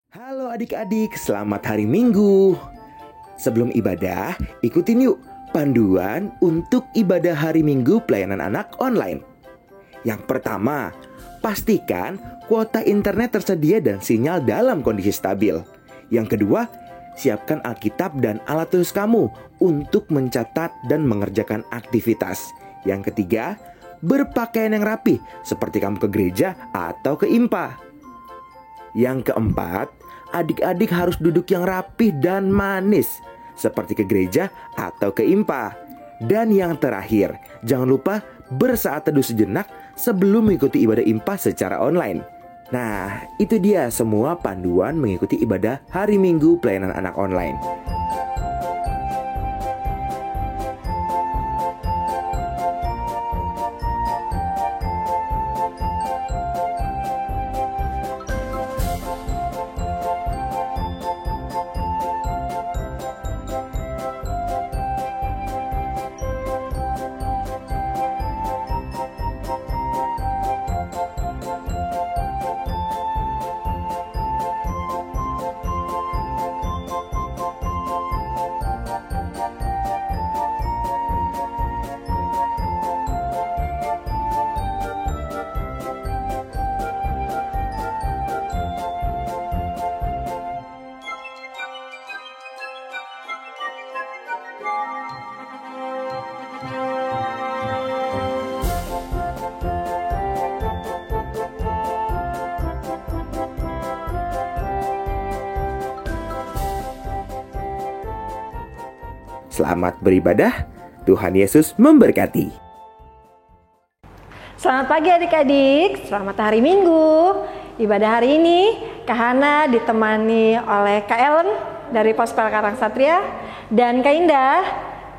Halo adik-adik, selamat hari Minggu. Sebelum ibadah, ikutin yuk panduan untuk ibadah hari Minggu pelayanan anak online. Yang pertama, pastikan kuota internet tersedia dan sinyal dalam kondisi stabil. Yang kedua, siapkan Alkitab dan alat tulis kamu untuk mencatat dan mengerjakan aktivitas. Yang ketiga, berpakaian yang rapi seperti kamu ke gereja atau ke IMPA. Yang keempat, adik-adik harus duduk yang rapih dan manis seperti ke gereja atau ke IMPA. Dan yang terakhir, jangan lupa bersaat teduh sejenak sebelum mengikuti ibadah IMPA secara online. Nah, itu dia semua panduan mengikuti ibadah hari Minggu pelayanan anak online. Selamat beribadah, Tuhan Yesus memberkati. Selamat pagi adik-adik, selamat hari Minggu. Ibadah hari ini Kak Hana ditemani oleh Kak Ellen dari Pospel Karang Satria dan Kak Indah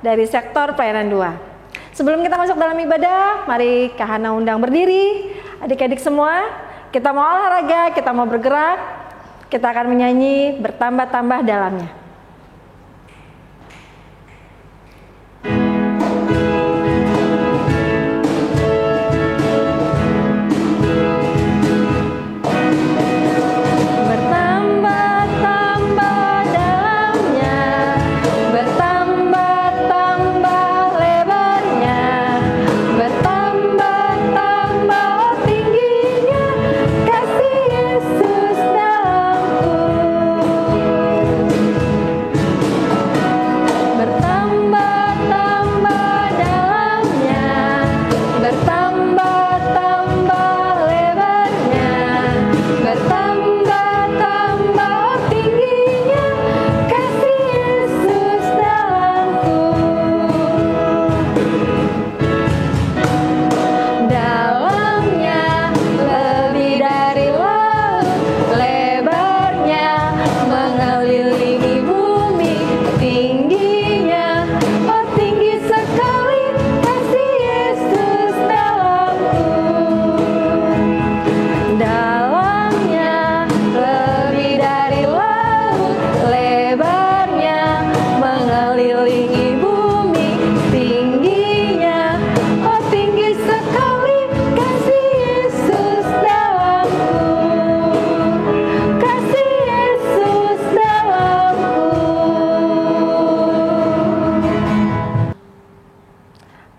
dari sektor pelayanan 2. Sebelum kita masuk dalam ibadah, mari Kak Hana undang berdiri. Adik-adik semua, kita mau olahraga, kita mau bergerak, kita akan menyanyi bertambah-tambah dalamnya.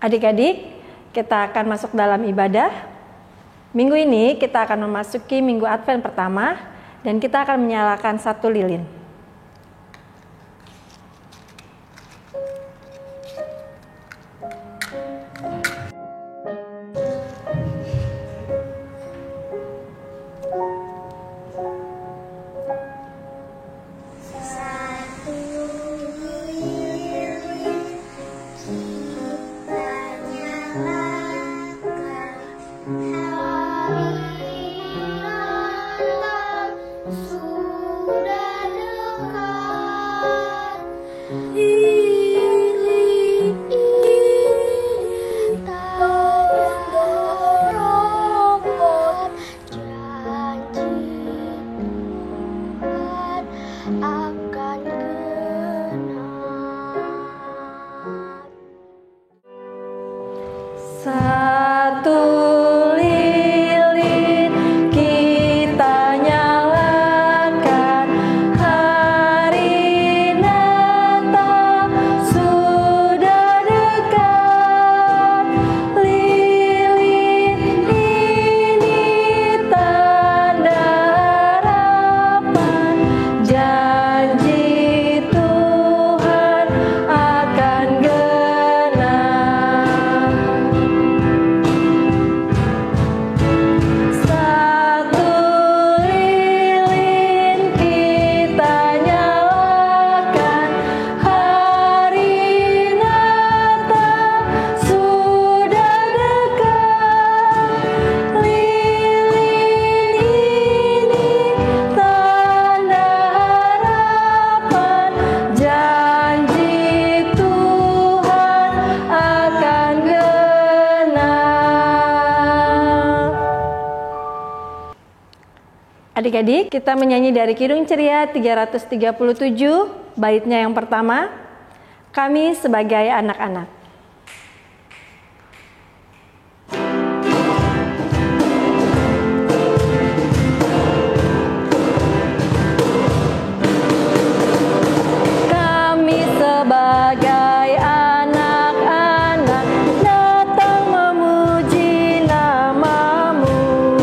Adik-adik, kita akan masuk dalam ibadah. Minggu ini kita akan memasuki minggu Advent pertama dan kita akan menyalakan 1 lilin. Satu lilin kita nyalakan Adik-adik, kita menyanyi dari Kidung Ceria 337, baitnya yang pertama, Kami Sebagai Anak-anak. Kami sebagai anak-anak datang memuji nama-Mu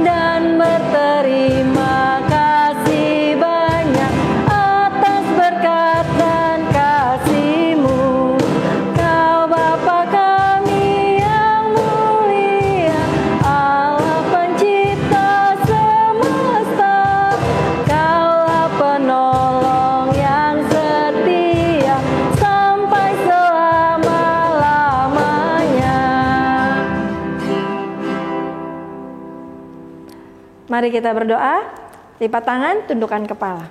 dan berterima kasih banyak atas berkat dan kasih-Mu. Kau Bapa kami yang mulia, Allah pencipta semesta. Kaulah penolong yang setia sampai selama-lamanya. Mari kita berdoa, lipat tangan, tundukkan kepala.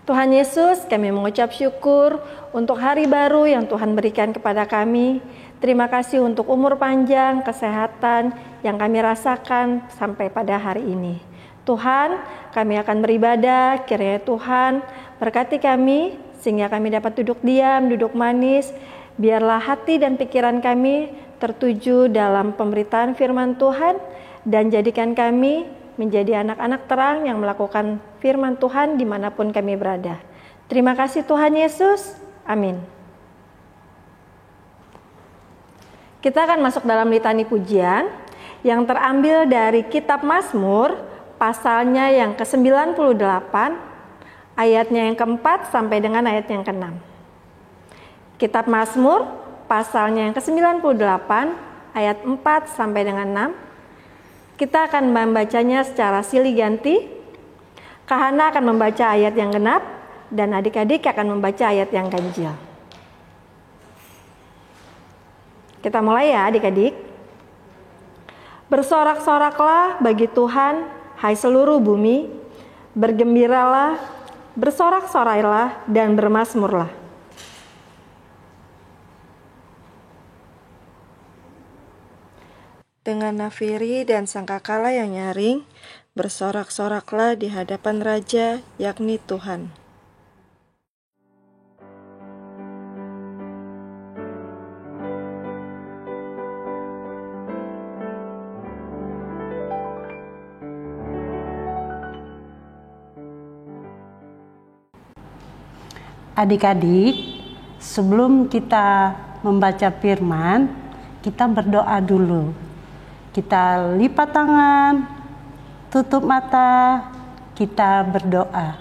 Tuhan Yesus, kami mengucap syukur untuk hari baru yang Tuhan berikan kepada kami. Terima kasih untuk umur panjang, kesehatan yang kami rasakan sampai pada hari ini. Tuhan, kami akan beribadah, kiranya Tuhan berkati kami sehingga kami dapat duduk diam, duduk manis. Biarlah hati dan pikiran kami tertuju dalam pemberitaan firman Tuhan dan jadikan kami menjadi anak-anak terang yang melakukan firman Tuhan dimanapun kami berada. Terima kasih Tuhan Yesus. Amin. Kita akan masuk dalam litani pujian yang terambil dari kitab Mazmur, pasalnya yang ke-98, ayatnya yang ke-4 sampai dengan ayat yang ke-6. Kitab Mazmur, pasalnya yang ke-98, ayat 4 sampai dengan 6. Kita akan membacanya secara silih ganti. Kahana akan membaca ayat yang genap dan adik-adik akan membaca ayat yang ganjil. Kita mulai ya adik-adik. Bersorak-soraklah bagi Tuhan, hai seluruh bumi. Bergembiralah, bersorak-sorailah dan bermazmurlah. Dengan nafiri dan sangkakala yang nyaring, bersorak-soraklah di hadapan Raja, yakni Tuhan. Adik-adik, sebelum kita membaca firman, kita berdoa dulu. Kita lipat tangan, tutup mata, kita berdoa.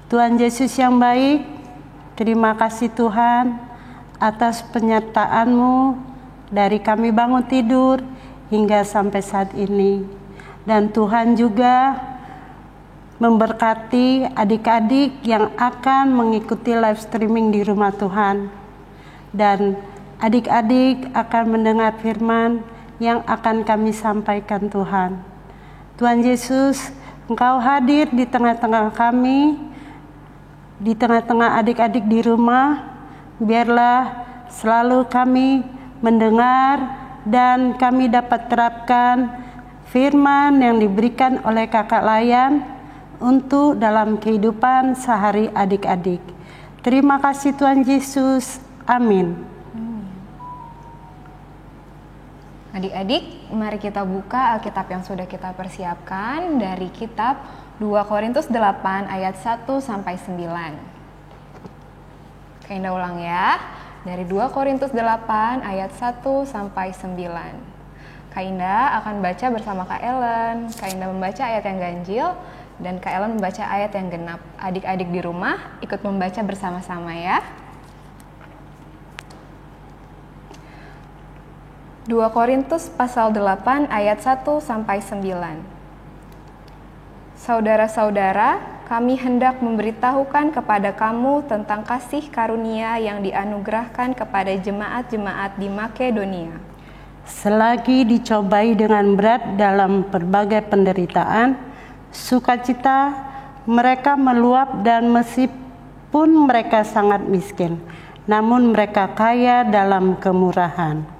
Tuhan Yesus yang baik, terima kasih Tuhan atas penyertaan-Mu dari kami bangun tidur hingga sampai saat ini. Dan Tuhan juga memberkati adik-adik yang akan mengikuti live streaming di rumah Tuhan. Dan adik-adik akan mendengar firman yang akan kami sampaikan Tuhan. Tuhan Yesus, Engkau hadir di tengah-tengah kami, di tengah-tengah adik-adik di rumah. Biarlah selalu kami mendengar dan kami dapat terapkan firman yang diberikan oleh Kakak Layan untuk dalam kehidupan sehari adik-adik. Terima kasih Tuhan Yesus. Amin. Adik-adik, mari kita buka Alkitab yang sudah kita persiapkan dari kitab 2 Korintus 8 ayat 1 sampai 9. Keindah ulang ya. Dari 2 Korintus 8 ayat 1 sampai 9. Kak Indah akan baca bersama Kak Ellen. Kak Indah membaca ayat yang ganjil dan Kak Ellen membaca ayat yang genap. Adik-adik di rumah ikut membaca bersama-sama ya. 2 Korintus pasal 8 ayat 1 sampai 9. Saudara-saudara, kami hendak memberitahukan kepada kamu tentang kasih karunia yang dianugerahkan kepada jemaat-jemaat di Makedonia. Selagi dicobai dengan berat dalam berbagai penderitaan, sukacita mereka meluap dan meskipun mereka sangat miskin, namun mereka kaya dalam kemurahan.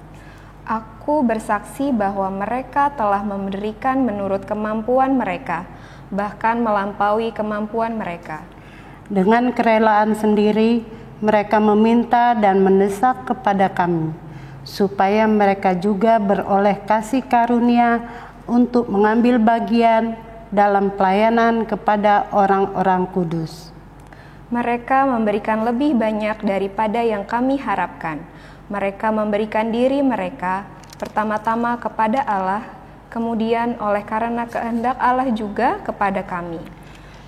Aku bersaksi bahwa mereka telah memberikan menurut kemampuan mereka, bahkan melampaui kemampuan mereka. Dengan kerelaan sendiri, mereka meminta dan mendesak kepada kami, supaya mereka juga beroleh kasih karunia untuk mengambil bagian dalam pelayanan kepada orang-orang kudus. Mereka memberikan lebih banyak daripada yang kami harapkan. Mereka memberikan diri mereka pertama-tama kepada Allah, kemudian oleh karena kehendak Allah juga kepada kami.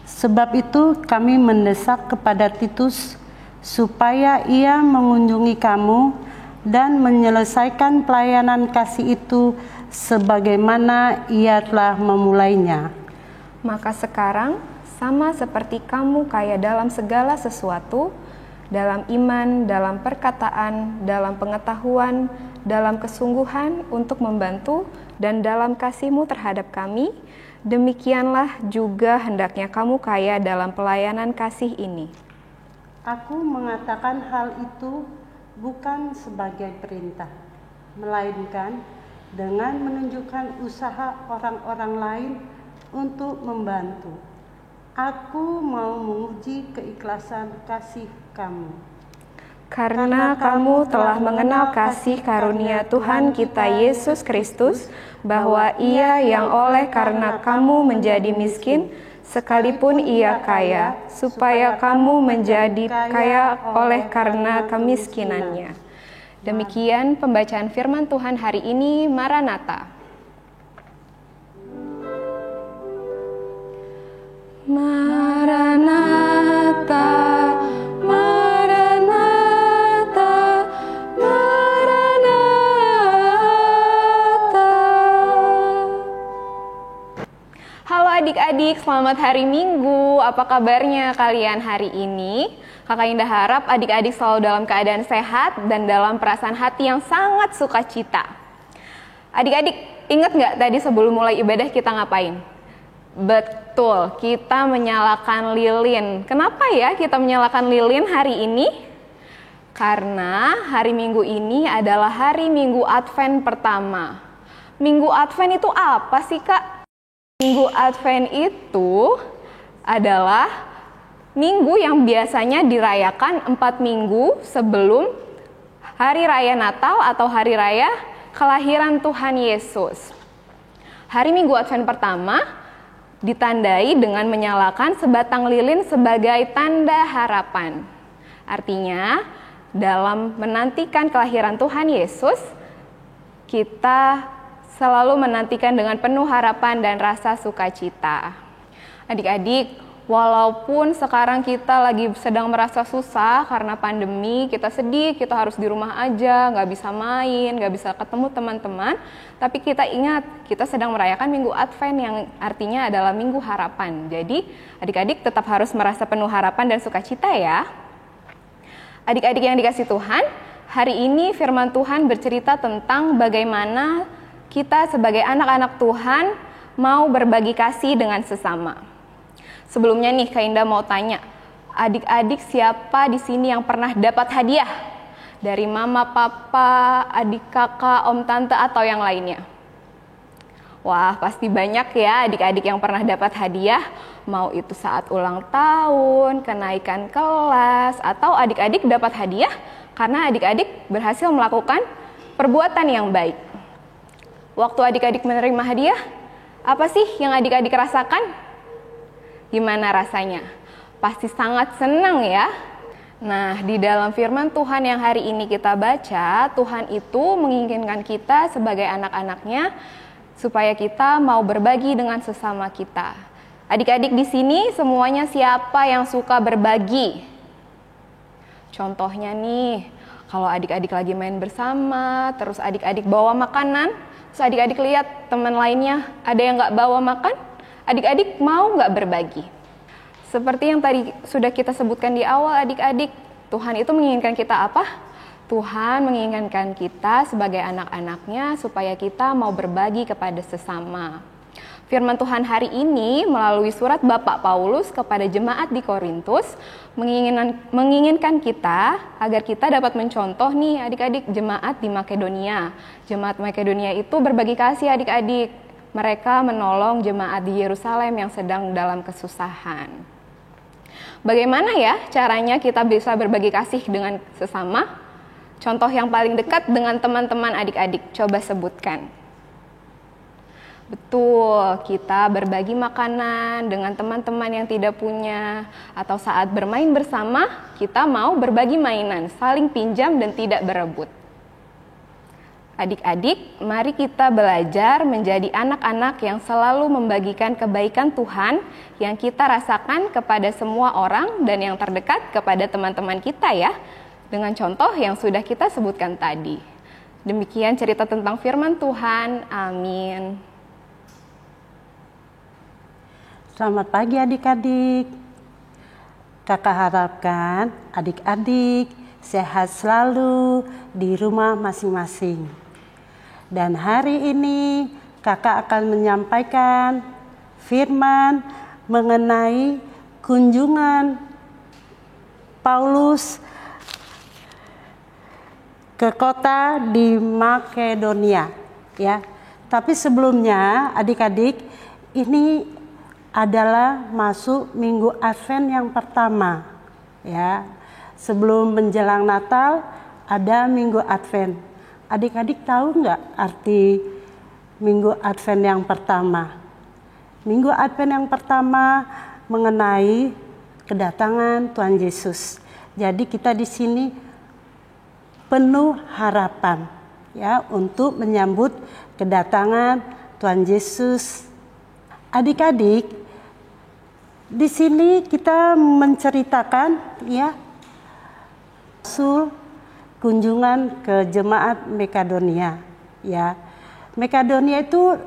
Sebab itu kami mendesak kepada Titus supaya ia mengunjungi kamu dan menyelesaikan pelayanan kasih itu sebagaimana ia telah memulainya. Maka sekarang, sama seperti kamu kaya dalam segala sesuatu, dalam iman, dalam perkataan, dalam pengetahuan, dalam kesungguhan untuk membantu, dan dalam kasih-Mu terhadap kami, demikianlah juga hendaknya kamu kaya dalam pelayanan kasih ini. Aku mengatakan hal itu bukan sebagai perintah, melainkan dengan menunjukkan usaha orang-orang lain untuk membantu. Aku mau menguji keikhlasan kasih kamu. Karena kamu telah mengenal kasih karunia Tuhan kita Yesus Kristus, bahwa Ia yang oleh karena kamu menjadi miskin, sekalipun Ia kaya, supaya kamu menjadi kaya oleh karena kemiskinannya. Demikian pembacaan firman Tuhan hari ini. Maranatha. Maranatha, Maranatha, Maranatha. Halo adik-adik, selamat hari Minggu. Apa kabarnya kalian hari ini? Kakak Indah harap adik-adik selalu dalam keadaan sehat dan dalam perasaan hati yang sangat sukacita. Adik-adik, ingat nggak tadi sebelum mulai ibadah kita ngapain? Betul, kita menyalakan lilin. Kenapa ya kita menyalakan lilin hari ini? Karena hari Minggu ini adalah hari Minggu Advent pertama. Minggu Advent itu apa sih, Kak? Minggu Advent itu adalah minggu yang biasanya dirayakan 4 minggu sebelum Hari Raya Natal atau Hari Raya Kelahiran Tuhan Yesus. Hari Minggu Advent pertama ditandai dengan menyalakan sebatang lilin sebagai tanda harapan. Artinya, dalam menantikan kelahiran Tuhan Yesus, kita selalu menantikan dengan penuh harapan dan rasa sukacita. Adik-adik, walaupun sekarang kita lagi sedang merasa susah karena pandemi, kita sedih, kita harus di rumah aja, nggak bisa main, nggak bisa ketemu teman-teman. Tapi kita ingat, kita sedang merayakan Minggu Advent yang artinya adalah Minggu Harapan. Jadi adik-adik tetap harus merasa penuh harapan dan sukacita ya. Adik-adik yang dikasih Tuhan, hari ini firman Tuhan bercerita tentang bagaimana kita sebagai anak-anak Tuhan mau berbagi kasih dengan sesama. Sebelumnya nih, Kak Indah mau tanya, adik-adik siapa di sini yang pernah dapat hadiah? Dari mama, papa, adik kakak, om tante, atau yang lainnya? Wah, pasti banyak ya adik-adik yang pernah dapat hadiah, mau itu saat ulang tahun, kenaikan kelas, atau adik-adik dapat hadiah karena adik-adik berhasil melakukan perbuatan yang baik. Waktu adik-adik menerima hadiah, apa sih yang adik-adik rasakan? Gimana rasanya? Pasti sangat senang ya. Nah, di dalam firman Tuhan yang hari ini kita baca, Tuhan itu menginginkan kita sebagai anak-anaknya supaya kita mau berbagi dengan sesama kita. Adik-adik di sini semuanya siapa yang suka berbagi? Contohnya nih, kalau adik-adik lagi main bersama, terus adik-adik bawa makanan, terus adik-adik lihat teman lainnya ada yang nggak bawa makan, adik-adik mau nggak berbagi? Seperti yang tadi sudah kita sebutkan di awal adik-adik, Tuhan itu menginginkan kita apa? Tuhan menginginkan kita sebagai anak-anaknya supaya kita mau berbagi kepada sesama. Firman Tuhan hari ini melalui surat Bapak Paulus kepada jemaat di Korintus menginginkan kita agar kita dapat mencontoh nih adik-adik jemaat di Makedonia. Jemaat Makedonia itu berbagi kasih adik-adik. Mereka menolong jemaat di Yerusalem yang sedang dalam kesusahan. Bagaimana ya caranya kita bisa berbagi kasih dengan sesama? Contoh yang paling dekat dengan teman-teman adik-adik, coba sebutkan. Betul, kita berbagi makanan dengan teman-teman yang tidak punya, atau saat bermain bersama, kita mau berbagi mainan, saling pinjam dan tidak berebut. Adik-adik, mari kita belajar menjadi anak-anak yang selalu membagikan kebaikan Tuhan yang kita rasakan kepada semua orang dan yang terdekat kepada teman-teman kita ya, dengan contoh yang sudah kita sebutkan tadi. Demikian cerita tentang firman Tuhan. Amin. Selamat pagi adik-adik. Kakak harapkan adik-adik sehat selalu di rumah masing-masing. Dan hari ini kakak akan menyampaikan firman mengenai kunjungan Paulus ke kota di Makedonia, ya. Tapi sebelumnya adik-adik, ini adalah masuk minggu Advent yang pertama, ya. Sebelum menjelang Natal ada minggu Advent. Adik-adik tahu nggak arti minggu Advent yang pertama? Minggu Advent yang pertama mengenai kedatangan Tuhan Yesus. Jadi kita di sini penuh harapan, ya, untuk menyambut kedatangan Tuhan Yesus. Adik-adik, di sini kita menceritakan ya kunjungan ke jemaat Makedonia, ya. Makedonia itu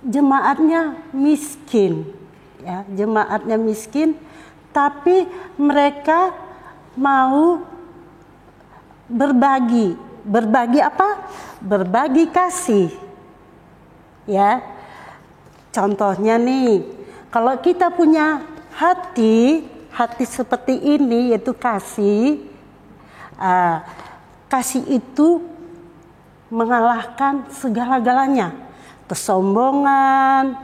jemaatnya miskin, ya, jemaatnya miskin, tapi mereka mau berbagi apa? Berbagi kasih. Ya, contohnya nih, kalau kita punya hati seperti ini, yaitu kasih, kasih itu mengalahkan segala-galanya, kesombongan,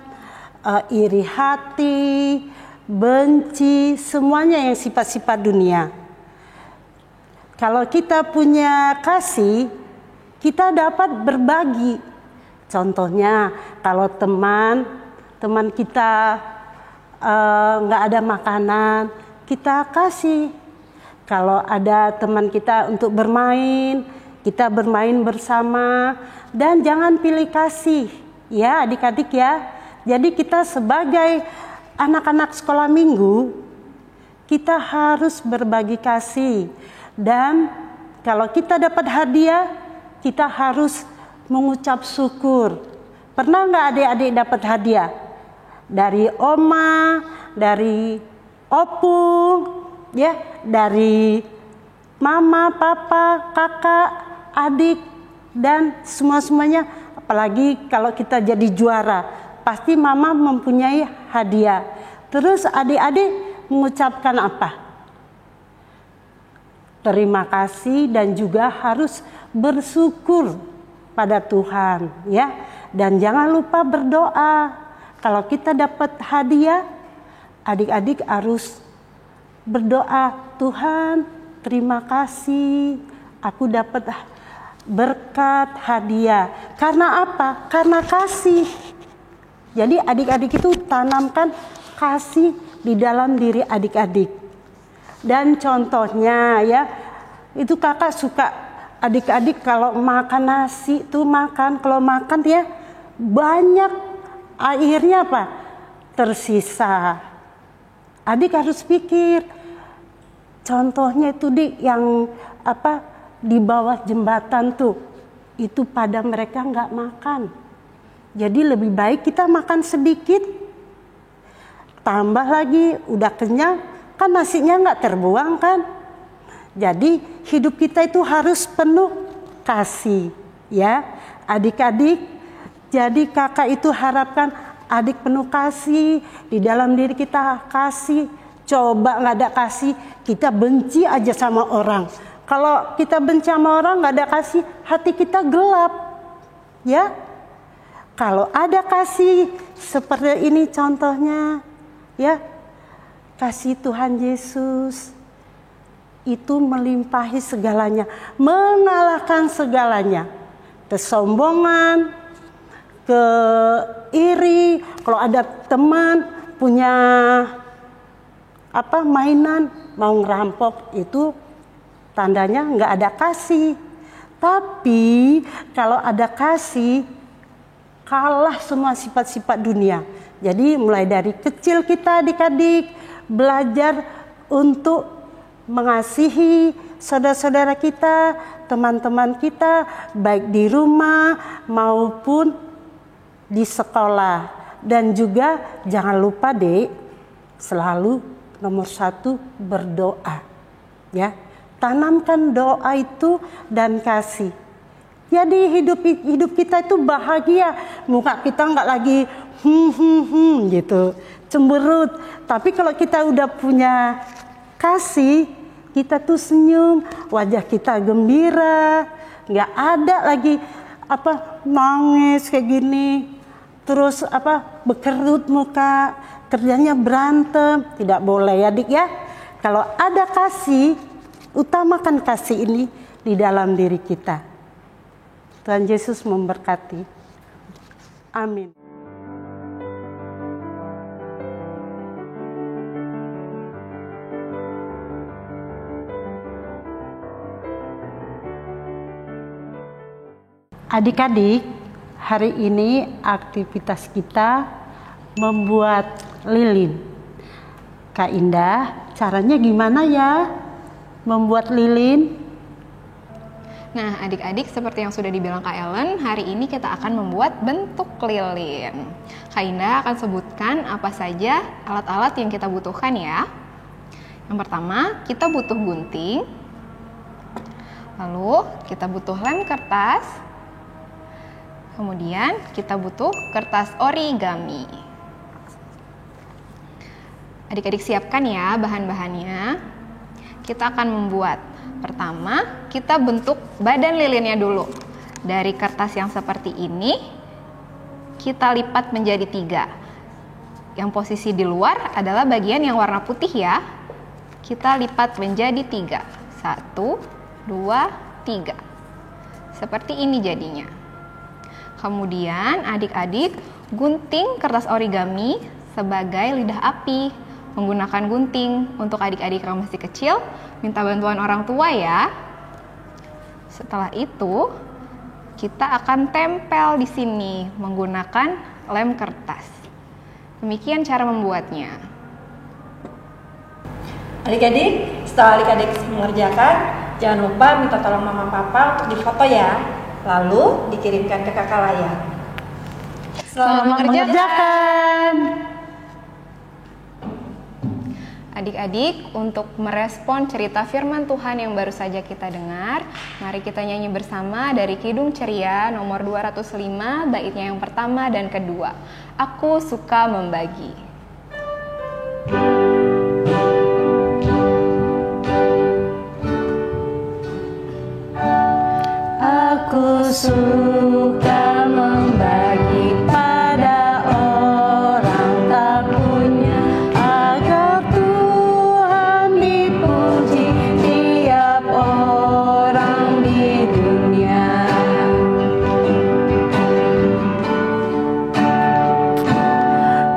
iri hati, benci, semuanya yang sifat-sifat dunia. Kalau kita punya kasih, kita dapat berbagi. Contohnya, kalau teman kita nggak ada makanan, kita kasih. Kalau ada teman kita untuk bermain, kita bermain bersama. Dan jangan pilih kasih, ya adik-adik ya. Jadi kita sebagai anak-anak sekolah minggu, kita harus berbagi kasih. Dan kalau kita dapat hadiah, kita harus mengucap syukur. Pernah nggak adik-adik dapat hadiah? Dari oma, dari opung, ya, dari mama, papa, kakak, adik, dan semuanya. Apalagi kalau kita jadi juara, pasti mama mempunyai hadiah. Terus adik-adik mengucapkan apa? Terima kasih dan juga harus bersyukur pada Tuhan, ya. Dan jangan lupa berdoa. Kalau kita dapat hadiah, adik-adik harus berdoa, Tuhan, terima kasih, aku dapat berkat hadiah. Karena apa? Karena kasih. Jadi adik-adik itu tanamkan kasih di dalam diri adik-adik. Dan contohnya ya, itu kakak suka adik-adik kalau makan nasi tuh kalau makan ya banyak, akhirnya apa? Tersisa. Adik harus pikir, contohnya itu yang di bawah jembatan tuh, itu pada mereka nggak makan. Jadi lebih baik kita makan sedikit, tambah lagi udah kenyang, kan nasinya nggak terbuang kan. Jadi hidup kita itu harus penuh kasih, ya adik-adik. Jadi kakak itu harapkan adik penuh kasih, di dalam diri kita kasih. Coba nggak ada kasih, kita benci aja sama orang. Kalau kita benci sama orang, nggak ada kasih, hati kita gelap. Ya, kalau ada kasih seperti ini contohnya, ya, kasih Tuhan Yesus itu melimpahi segalanya, mengalahkan segalanya, kesombongan, iri. Kalau ada teman punya mainan mau ngerampok, itu tandanya nggak ada kasih. Tapi kalau ada kasih, kalah semua sifat-sifat dunia. Jadi mulai dari kecil kita adik-adik belajar untuk mengasihi saudara-saudara kita, teman-teman kita, baik di rumah maupun di sekolah. Dan juga jangan lupa dek, selalu nomor 1 berdoa. Ya, tanamkan doa itu dan kasih. Jadi hidup kita itu bahagia. Muka kita nggak lagi gitu, cemberut. Tapi kalau kita udah punya kasih, kita tuh senyum, wajah kita gembira, nggak ada lagi nangis kayak gini, terus berkerut muka, kerjanya berantem. Tidak boleh ya dik ya. Kalau ada kasih, utamakan kasih ini di dalam diri kita. Tuhan Yesus memberkati. Amin. Adik-adik, hari ini aktivitas kita membuat lilin. Kak Indah, caranya gimana ya membuat lilin? Nah, adik-adik seperti yang sudah dibilang Kak Ellen, hari ini kita akan membuat bentuk lilin. Kak Indah akan sebutkan apa saja alat-alat yang kita butuhkan ya. Yang pertama, kita butuh gunting. Lalu, kita butuh lem kertas. Kemudian, kita butuh kertas origami. Adik-adik siapkan ya bahan-bahannya. Kita akan membuat. Pertama, kita bentuk badan lilinnya dulu. Dari kertas yang seperti ini, kita lipat menjadi 3. Yang posisi di luar adalah bagian yang warna putih ya. Kita lipat menjadi 3. 1, 2, 3. Seperti ini jadinya. Kemudian adik-adik gunting kertas origami sebagai lidah api. Menggunakan gunting. Untuk adik-adik yang masih kecil, minta bantuan orang tua ya. Setelah itu, kita akan tempel di sini menggunakan lem kertas. Demikian cara membuatnya. Adik-adik, setelah adik-adik mengerjakan, jangan lupa minta tolong mama papa untuk difoto ya. Lalu dikirimkan ke kakak layar. Selamat mengerjakan. Adik-adik, untuk merespon cerita firman Tuhan yang baru saja kita dengar, mari kita nyanyi bersama dari Kidung Ceria nomor 205, baitnya yang pertama dan kedua. Aku suka membagi. Aku suka membagi pada orang tak punya, agar Tuhan dipuji tiap orang di dunia.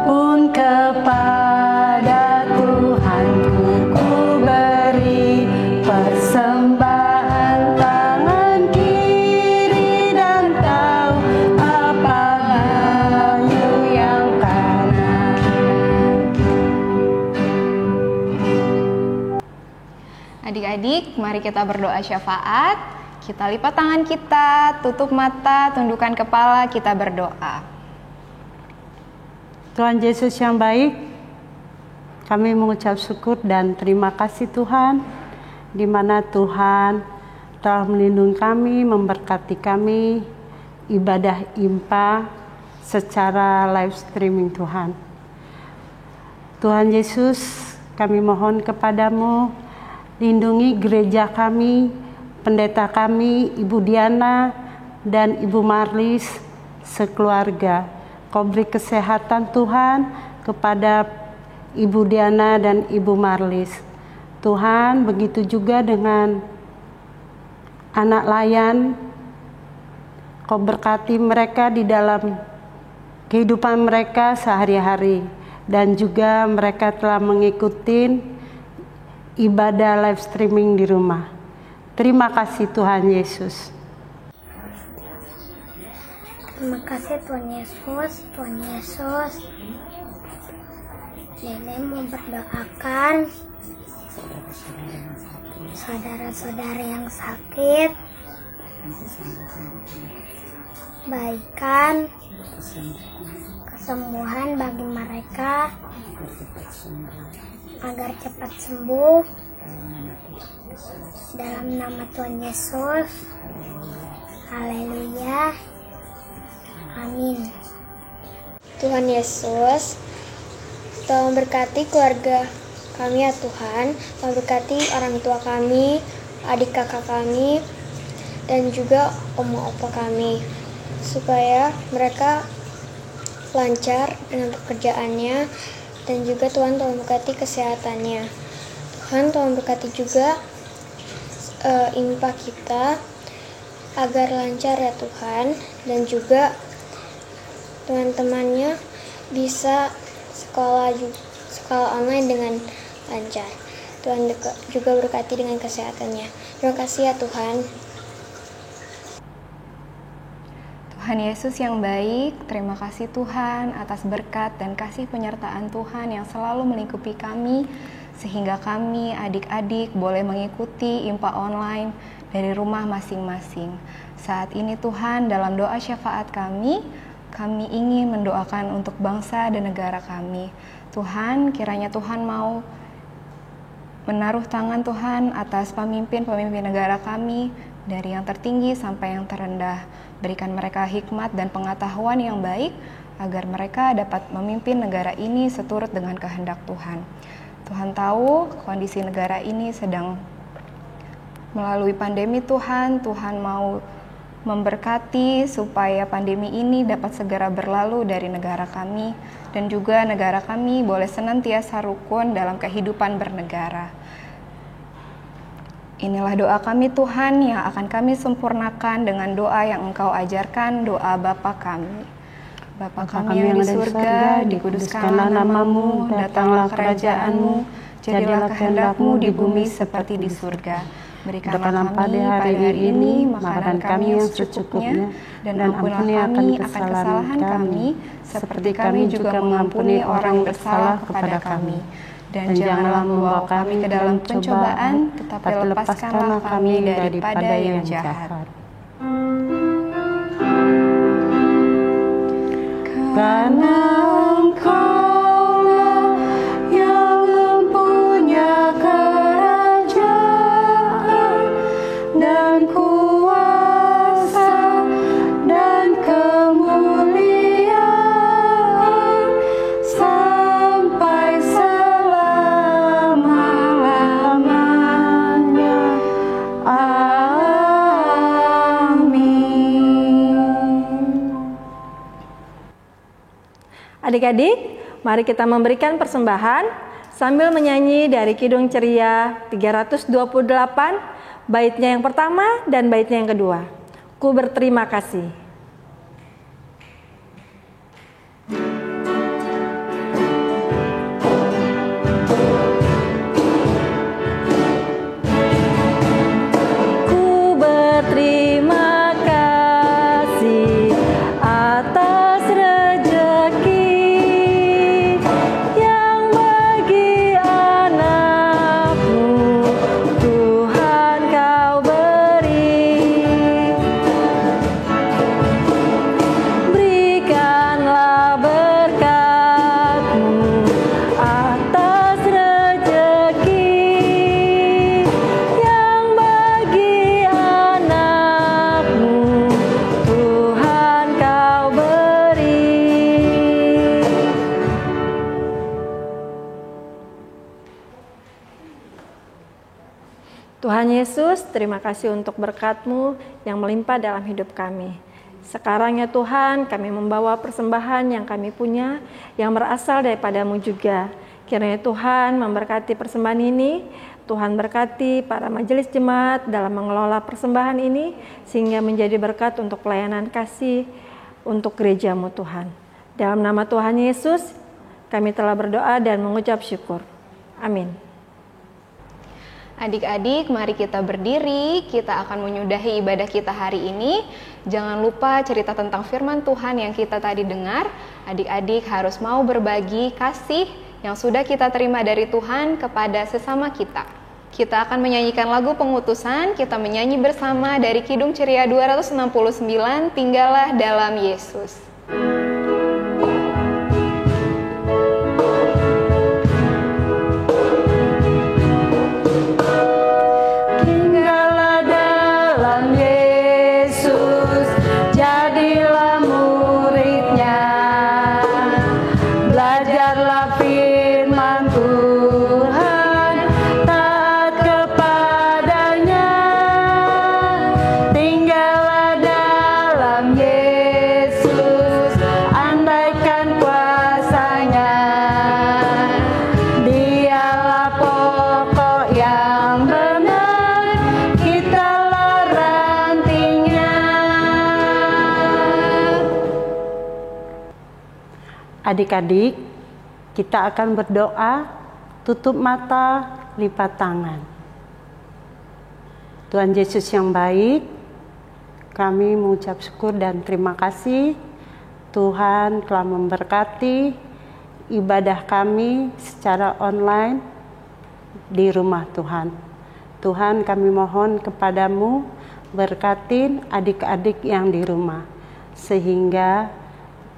Pun kepada Tuhanku ku beri persembahan tangan kiri dan tahu apa bayu yang kanan. Adik-adik, mari kita berdoa syafaat. Kita lipat tangan kita, tutup mata, tundukkan kepala, kita berdoa. Tuhan Yesus yang baik, kami mengucap syukur dan terima kasih Tuhan, di mana Tuhan telah melindungi kami, memberkati kami, ibadah IMPA secara live streaming Tuhan. Tuhan Yesus, kami mohon kepadamu, lindungi gereja kami, pendeta kami, Ibu Diana dan Ibu Marlis sekeluarga. Kau beri kesehatan Tuhan kepada Ibu Diana dan Ibu Marlis. Tuhan, begitu juga dengan anak layan, Kau berkati mereka di dalam kehidupan mereka sehari-hari, dan juga mereka telah mengikuti ibadah live streaming di rumah. Terima kasih Tuhan Yesus. Terima kasih Tuhan Yesus. Tuhan Yesus, Nenek memperdoakan saudara-saudara yang sakit, baikan, kesembuhan bagi mereka agar cepat sembuh dalam nama Tuhan Yesus. Haleluya, amin. Tuhan Yesus, tolong berkati keluarga kami ya Tuhan, tolong berkati orang tua kami, adik kakak kami, dan juga oma opa kami, supaya mereka lancar dengan pekerjaannya, dan juga Tuhan tolong berkati kesehatannya. Tuhan tolong berkati juga impa kita agar lancar ya Tuhan, dan juga teman-temannya bisa sekolah online dengan lancar. Tuhan juga berkati dengan kesehatannya. Terima kasih ya Tuhan. Tuhan Yesus yang baik, terima kasih Tuhan atas berkat dan kasih penyertaan Tuhan yang selalu melingkupi kami, sehingga kami adik-adik boleh mengikuti impa online dari rumah masing-masing. Saat ini Tuhan, dalam doa syafaat kami ingin mendoakan untuk bangsa dan negara kami. Tuhan, kiranya Tuhan mau menaruh tangan Tuhan atas pemimpin-pemimpin negara kami, dari yang tertinggi sampai yang terendah. Berikan mereka hikmat dan pengetahuan yang baik, agar mereka dapat memimpin negara ini seturut dengan kehendak Tuhan. Tuhan tahu kondisi negara ini sedang melalui pandemi Tuhan. Tuhan mau memberkati supaya pandemi ini dapat segera berlalu dari negara kami, dan juga negara kami boleh senantiasa rukun dalam kehidupan bernegara. Inilah doa kami Tuhan yang akan kami sempurnakan dengan doa yang Engkau ajarkan, doa Bapa kami. Bapa kami yang di surga, dikuduskanlah namamu, datanglah kerajaan-Mu, jadilah kehendak-Mu di bumi seperti di surga. Berikanlah kami pada hari ini makanan kami yang secukupnya, dan ampunilah kami akan kesalahan kami, seperti kami juga mengampuni orang bersalah kepada kami. Dan janganlah membawa kami ke dalam pencobaan, tetapi lepaskanlah kami daripada yang jahat. Karena Engkau-Lah yang mempunyai kerajaan dan kuasa dan kemuliaan sampai selama-lamanya. Amin. Adik-adik, mari kita memberikan persembahan sambil menyanyi dari Kidung Ceria 328, baitnya yang pertama dan baitnya yang kedua. Ku berterima kasih. Ku berterima kasih atas rezeki yang bagi anak-Mu Tuhan Kau beri. Tuhan Yesus, terima kasih untuk berkat-Mu yang melimpah dalam hidup kami. Sekarang ya Tuhan, kami membawa persembahan yang kami punya, yang berasal daripada-Mu juga. Kiranya Tuhan memberkati persembahan ini, Tuhan berkati para majelis jemaat dalam mengelola persembahan ini, sehingga menjadi berkat untuk pelayanan kasih untuk gereja-Mu Tuhan. Dalam nama Tuhan Yesus, kami telah berdoa dan mengucap syukur. Amin. Adik-adik, mari kita berdiri, kita akan menyudahi ibadah kita hari ini. Jangan lupa cerita tentang firman Tuhan yang kita tadi dengar. Adik-adik harus mau berbagi kasih yang sudah kita terima dari Tuhan kepada sesama kita. Kita akan menyanyikan lagu pengutusan, kita menyanyi bersama dari Kidung Ceria 269, Tinggallah dalam Yesus. Adik-adik, kita akan berdoa, tutup mata, lipat tangan. Tuhan Yesus yang baik, kami mengucap syukur dan terima kasih Tuhan telah memberkati ibadah kami secara online di rumah Tuhan. Tuhan, kami mohon kepadamu berkatin adik-adik yang di rumah, sehingga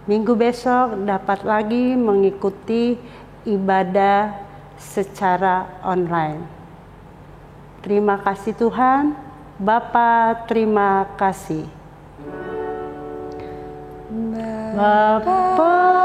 minggu besok dapat lagi mengikuti ibadah secara online. Terima kasih Tuhan, Bapa, terima kasih. Bapa